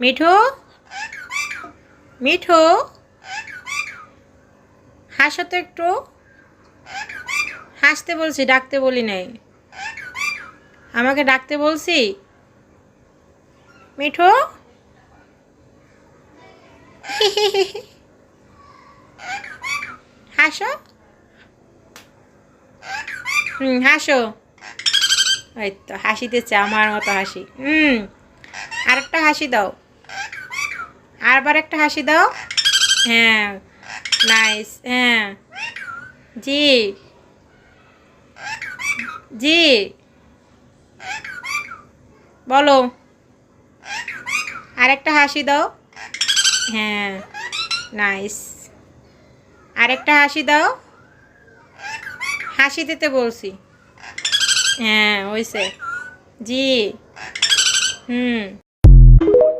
মিঠু, মিঠু, হাসো তো একটু। হাসতে বলছি, ডাকতে বলি নাই। আমাকে ডাকতে বলছি। মিঠু, হাসো। হাসো। এই তো হাসিতেছে আমার মতো হাসি। আরেকটা হাসি দাও। আরবার একটা হাসি দাও। হ্যাঁ, নাইস। হ্যাঁ, জি, জি, বলো। আরেকটা হাসি দাও। হ্যাঁ, নাইস। আরেকটা হাসি দাও। হাসি দিতে বলছি। হ্যাঁ, হইছে। জি, হুম।